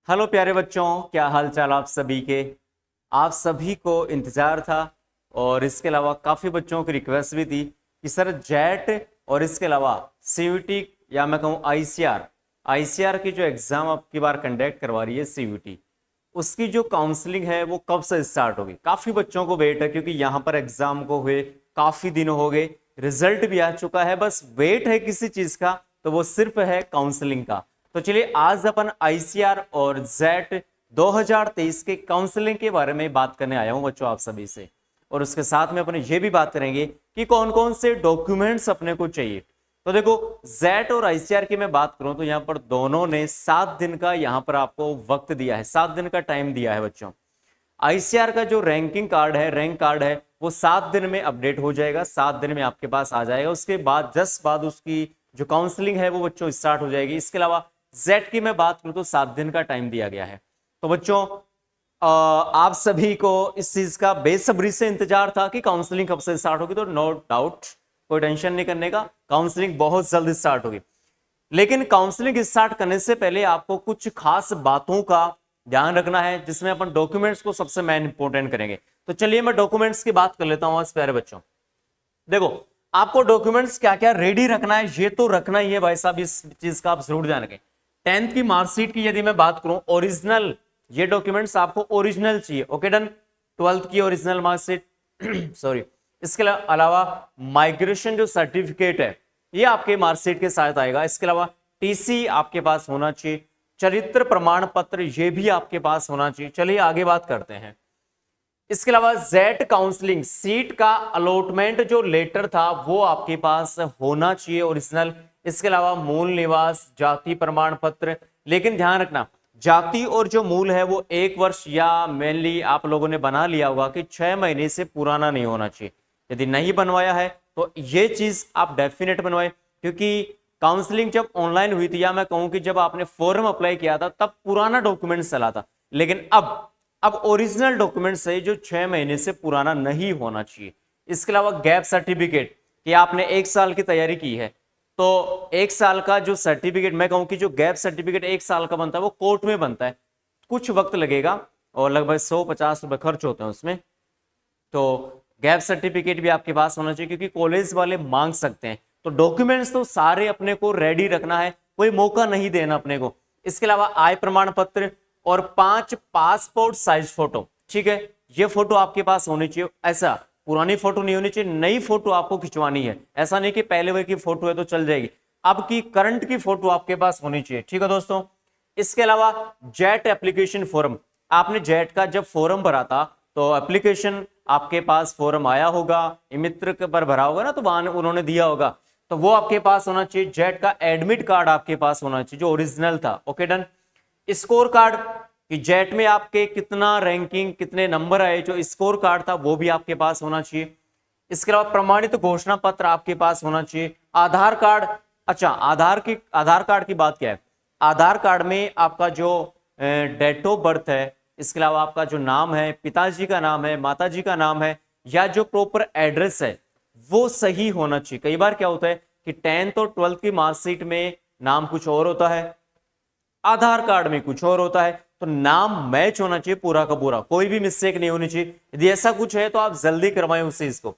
Hello प्यारे बच्चों, क्या हाल चाल आप सभी के। आप सभी को इंतज़ार था और इसके अलावा काफ़ी बच्चों की रिक्वेस्ट भी थी कि सर जेट और इसके अलावा सीयूटी या मैं कहूँ आईसीआर आईसीआर की जो एग्ज़ाम अब की बार कंडक्ट करवा रही है सीयूटी, उसकी जो काउंसलिंग है वो कब से स्टार्ट होगी। काफ़ी बच्चों को वेट है क्योंकि यहाँ पर एग्ज़ाम को हुए काफ़ी दिन हो गए, रिजल्ट भी आ चुका है, बस वेट है किसी चीज़ का, तो वो सिर्फ है काउंसलिंग का। तो चलिए आज अपन आईसीआर और जेट 2023 के काउंसलिंग के बारे में बात करने आया हूं बच्चों आप सभी से। और उसके साथ में अपन ये भी बात करेंगे कि कौन कौन से डॉक्यूमेंट्स अपने को चाहिए। तो देखो, जेट और आईसीआर की मैं बात करूं तो यहां पर दोनों ने 7 दिन का यहां पर आपको वक्त दिया है, 7 दिन का टाइम दिया है बच्चों। आईसीआर का जो रैंकिंग कार्ड है, रैंक कार्ड है, वो 7 दिन में अपडेट हो जाएगा, 7 दिन में आपके पास आ जाएगा। उसके बाद जस्ट बाद उसकी जो काउंसलिंग है वो बच्चों स्टार्ट हो जाएगी। इसके अलावा जेट की मैं बात करूं तो 7 दिन का टाइम दिया गया है। तो बच्चों आप सभी को इस चीज का बेसब्री से इंतजार था कि काउंसलिंग कब से स्टार्ट होगी। तो नो डाउट, कोई टेंशन नहीं करने का, काउंसलिंग बहुत जल्द स्टार्ट होगी। लेकिन काउंसलिंग स्टार्ट करने से पहले आपको कुछ खास बातों का ध्यान रखना है, जिसमें अपन डॉक्यूमेंट्स को सबसे मेन इंपॉर्टेंट करेंगे। तो चलिए मैं डॉक्यूमेंट्स की बात कर लेता हूं आज प्यारे बच्चों। देखो, आपको डॉक्यूमेंट्स क्या क्या रेडी रखना है, ये तो रखना ही है भाई साहब, इस चीज का आप जरूर ध्यान रखें। 10th की मार्कशीट की यदि मैं बात करूं, ओरिजिनल, ये डॉक्यूमेंट्स आपको ओरिजिनल चाहिए। Okay done. 12th की ओरिजिनल मार्कशीट सॉरी, इसके अलावा माइग्रेशन जो सर्टिफिकेट है ये आपके मार्कशीट के साथ आएगा। इसके अलावा टीसी आपके पास होना चाहिए, चरित्र प्रमाण पत्र ये भी आपके पास होना चाहिए। चलिए आगे बात करते हैं। इसके अलावा जेट काउंसलिंग सीट का अलॉटमेंट जो लेटर था वो आपके पास होना चाहिए ओरिजिनल। इसके अलावा मूल निवास, जाति प्रमाण पत्र, लेकिन ध्यान रखना जाति और जो मूल है वो 1 वर्ष या मेनली आप लोगों ने बना लिया होगा कि 6 महीने से पुराना नहीं होना चाहिए। यदि नहीं बनवाया है तो ये चीज आप डेफिनेट बनवाए, क्योंकि काउंसलिंग जब ऑनलाइन हुई थी, या मैं कहूं कि जब आपने फॉर्म अप्लाई किया था तब पुराना डॉक्यूमेंट चला था, लेकिन अब ओरिजिनल डॉक्यूमेंट है जो 6 महीने से पुराना नहीं होना चाहिए। इसके अलावा गैप सर्टिफिकेट कि आपने 1 साल की तैयारी की है, तो 1 साल का जो सर्टिफिकेट, मैं कहूं कि जो गैप सर्टिफिकेट 1 साल का बनता है वो कोर्ट में बनता है, कुछ वक्त लगेगा और लगभग 150 रुपए खर्च होते हैं उसमें। तो गैप सर्टिफिकेट भी आपके पास होना चाहिए क्योंकि कॉलेज वाले मांग सकते हैं। तो डॉक्यूमेंट्स तो सारे अपने को रेडी रखना है, कोई मौका नहीं देना अपने को। इसके अलावा आय प्रमाण पत्र और 5 पासपोर्ट साइज फोटो, ठीक है, ये फोटो आपके पास होनी चाहिए। ऐसा पुरानी फोटो नहीं होनी चाहिए, नई फोटो आपको खिंचवानी है। ऐसा नहीं कि पहले वे की फोटो है तो चल जाएगी, अब की करंट की फोटो आपके पास होनी चाहिए, ठीक है दोस्तों। इसके अलावा जेट एप्लीकेशन फॉर्म, आपने जेट का जब फॉर्म भरा था तो एप्लीकेशन आपके पास फॉर्म आया होगा, मित्र पर भरा होगा ना, तो वहां उन्होंने दिया होगा, तो वो आपके पास होना चाहिए। जेट का एडमिट कार्ड आपके पास होना चाहिए जो ओरिजिनल था। Okay done. स्कोर कार्ड कि जेट में आपके कितना रैंकिंग, कितने नंबर आए, जो स्कोर कार्ड था वो भी आपके पास होना चाहिए। इसके अलावा प्रमाणित घोषणा पत्र आपके पास होना चाहिए। आधार कार्ड, अच्छा आधार कार्ड की बात क्या है, आधार कार्ड में आपका जो डेट ऑफ बर्थ है, इसके अलावा आपका जो नाम है, पिताजी का नाम है, माताजी का नाम है, या जो प्रॉपर एड्रेस है वो सही होना चाहिए। कई बार क्या होता है कि 10th और 12th की मार्कशीट में नाम कुछ और होता है, आधार कार्ड में कुछ और होता है, तो नाम मैच होना चाहिए पूरा का पूरा, कोई भी मिस्टेक नहीं होनी चाहिए। यदि ऐसा कुछ है तो आप जल्दी करवाएं उस चीज को।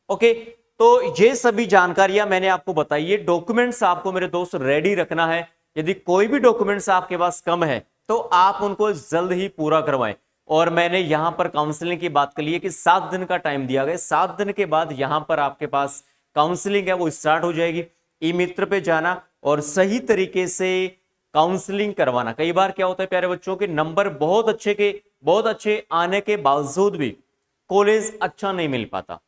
ओके, तो ये सभी जानकारियां मैंने आपको बताई है। डॉक्यूमेंट्स आपको मेरे दोस्त रेडी रखना है। यदि कोई भी डॉक्यूमेंट्स आपके पास कम है तो आप उनको जल्द ही पूरा करवाएं। और मैंने यहां पर काउंसलिंग की बात कर ली है कि 7 दिन का टाइम दिया गया, 7 दिन के बाद यहां पर आपके पास काउंसलिंग है वो स्टार्ट हो जाएगी। ई मित्र पे जाना और सही तरीके से काउंसलिंग करवाना। कई बार क्या होता है प्यारे बच्चों के नंबर बहुत अच्छे आने के बावजूद भी कॉलेज अच्छा नहीं मिल पाता,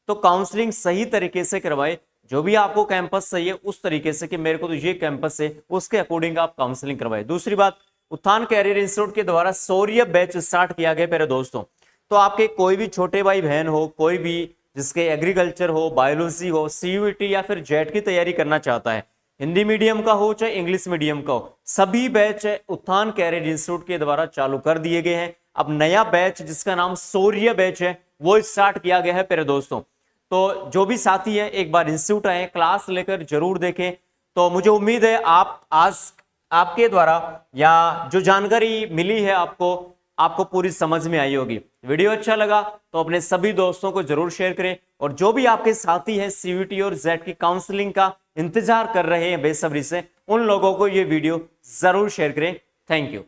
तो काउंसलिंग सही तरीके से करवाए। जो भी आपको कैंपस चाहिए उस तरीके से कि मेरे को तो ये कैंपस है, उसके अकॉर्डिंग आप काउंसलिंग करवाए। दूसरी बात, उत्थान कैरियर इंस्टीट्यूट के द्वारा शौर्य बैच स्टार्ट किया गया प्यारे दोस्तों। तो आपके कोई भी छोटे भाई बहन हो, कोई भी जिसके एग्रीकल्चर हो, बायोलॉजी हो, सीयूईटी या फिर जेट की तैयारी करना चाहता है, हिंदी मीडियम का हो चाहे इंग्लिश मीडियम का हो, सभी बैच उत्थान कैरियर इंस्टीट्यूट के द्वारा चालू कर दिए गए हैं। अब नया बैच जिसका नाम शौर्य बैच है वो स्टार्ट किया गया है प्यारे दोस्तों। तो जो भी साथी है एक बार इंस्टीट्यूट आए, क्लास लेकर जरूर देखें। तो मुझे उम्मीद है आप आज आपके द्वारा या जो जानकारी मिली है आपको पूरी समझ में आई होगी। वीडियो अच्छा लगा तो अपने सभी दोस्तों को जरूर शेयर करें, और जो भी आपके साथी हैं सीयूईटी और जेड की काउंसलिंग का इंतजार कर रहे हैं बेसब्री से, उन लोगों को ये वीडियो जरूर शेयर करें। Thank you.